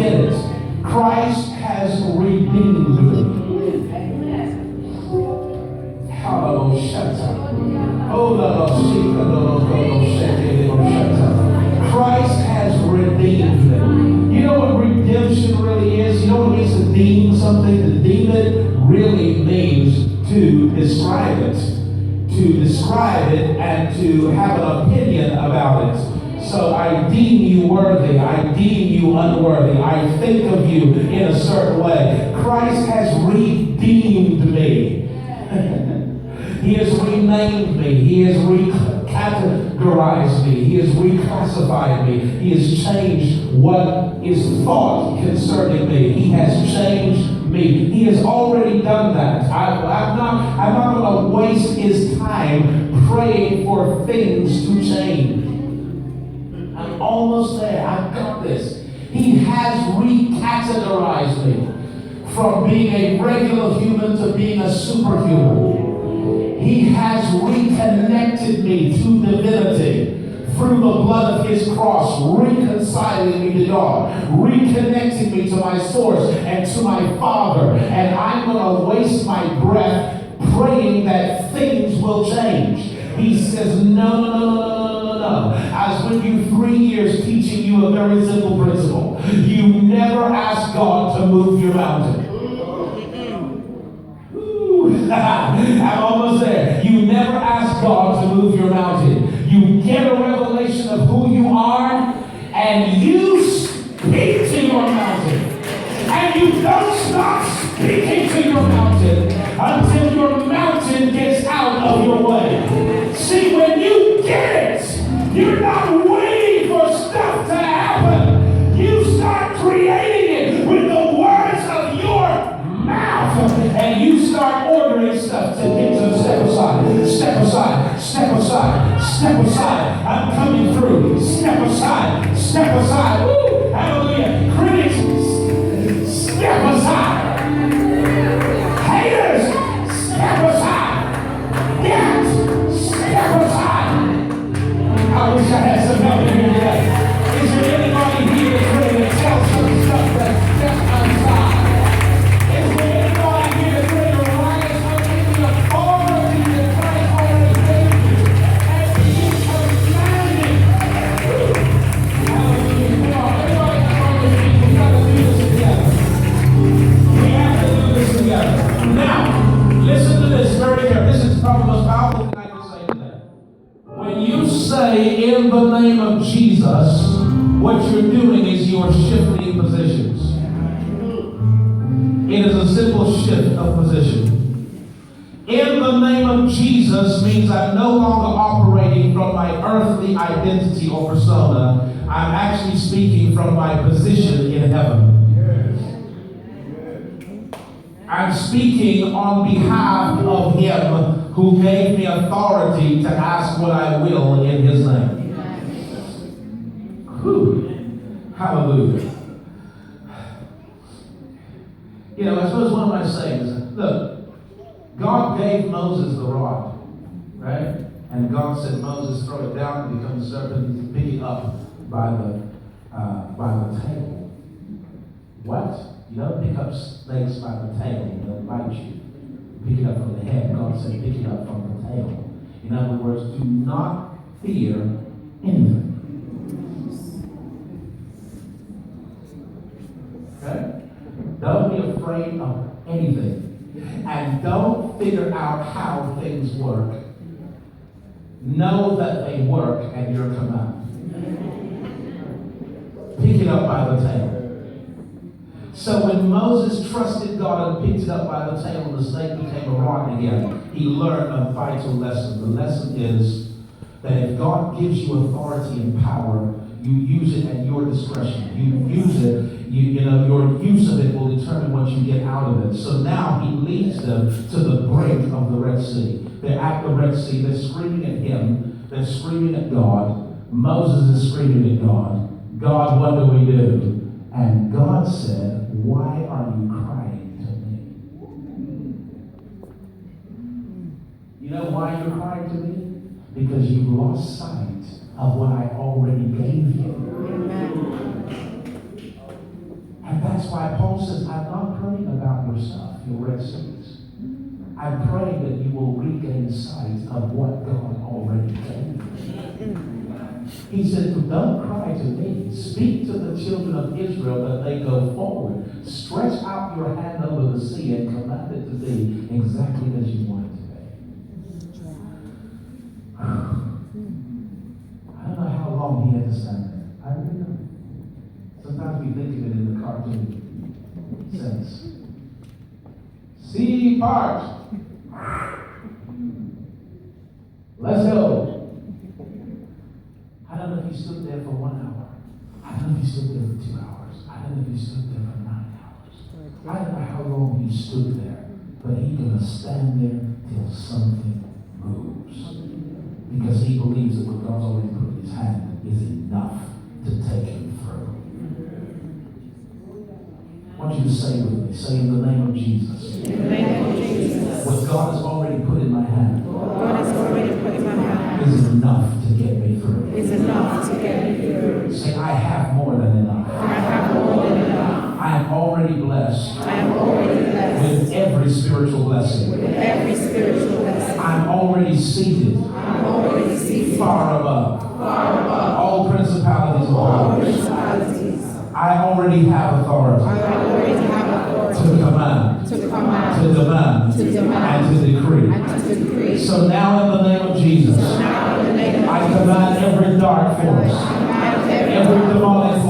get it. Christ has redeemed me. Christ has redeemed me. You know what redemption really is? You know what it means to deem something? To deem it really means to describe it. To describe it and to have an opinion about it. So I deem you worthy. I deem you unworthy. I think of you in a certain way. Christ has redeemed me. He has renamed me. He has recategorized me. He has reclassified me. He has changed what is thought concerning me. He has changed me. He has already done that. I'm not going to waste his time praying for things to change. I'm almost there. I've got this. He has recategorized me from being a regular human to being a superhuman. He has reconnected me to divinity through the blood of his cross, reconciling me to God, reconnecting me to my source and to my Father. And I'm going to waste my breath praying that things will change. He says, no. I was with you 3 years teaching you a very simple principle. You never ask God to move your mountain. I'm almost there. You never ask God to move your mountain. You get a revelation of who you are, and you speak to your mountain. And you don't stop speaking to your mountain until your mountain gets out of your way. See, when you get it, you're not waiting for stuff to happen. You start creating it with the words of your mouth, and you start ordering stuff to get to step aside, step aside, step aside, step aside. I'm coming through. Step aside, step aside. Woo! Hallelujah. Critics, step aside. Haters, step aside. Yes, step aside. I wish I had some help in here today. Is there anybody here that's ready to tell some stuff that's step aside? Is there anybody here that's ready to rise up in the authority that Christ already gave you? And you command it. Hallelujah. Come on, everybody that's on this week, we got to do this together. We have to do this together. Now, listen to this very carefully. This is probably the most powerful thing I can say today. When you say, in the name of Jesus, what you're doing is you're shifting positions. It is a simple shift of position. In the name of Jesus means I'm no longer operating from my earthly identity or persona. I'm actually speaking from my position in heaven. I'm speaking on behalf of him who gave me authority to ask what I will in his name. Whew. Hallelujah. You know, I suppose one of my sayings, look, God gave Moses the rod, right? And God said, Moses, throw it down and become a serpent and pick it up by the tail. What? You don't pick up snakes by the tail, they'll bite you. Pick it up from the head. God said, pick it up from the tail. In other words, do not fear anything. Okay? Don't be afraid of anything. And don't figure out how things work. Know that they work and you're command. Pick it up by the tail. So when Moses trusted God and picked it up by the tail and the snake became a rod again, he learned a vital lesson. The lesson is that if God gives you authority and power, you use it at your discretion. You use it, your use of it will determine what you get out of it. So now he leads them to the brink of the Red Sea. They're at the Red Sea. They're screaming at him. They're screaming at God. Moses is screaming at God. God, what do we do? And God said, why are you crying to me? You know why you're crying to me? Because you've lost sight of what I already gave you. why Paul says, I'm not praying about your stuff, your Red Seas. I'm praying that you will regain sight of what God already gave you. He said, don't cry to me. Speak to the children of Israel that they go forward. Stretch out your hand over the sea and command it to be exactly as you want it to be. I don't know how long he had to stand there. I really don't. Sometimes we think of it in the cartoon sense. Sea part. Let's go. I don't know if he stood there for 1 hour. I don't know if he stood there for 2 hours. I don't know if he stood there for 9 hours. I don't know how long he stood there, but he's going to stand there till something moves. Because he believes that what God's already put in his hand is enough to take him through. I want you to say with me, say in the name of Jesus. In the name of Jesus. What God has already put in my hand. God has already put in my hand. Is enough to get me through. Is enough to get me through. Say, I have more than enough. I have more than enough. I am already blessed. I am already blessed. With every spiritual blessing. With every spiritual blessing. I'm already seated. I'm already seated. Far above. Far above. All principalities and All powers. principalities. I already have authority. I already have authority. To command. To command. To demand. To demand. And to decree. And to decree. So now in the name of Jesus. Now in the name of I command every dark force. every Every demonic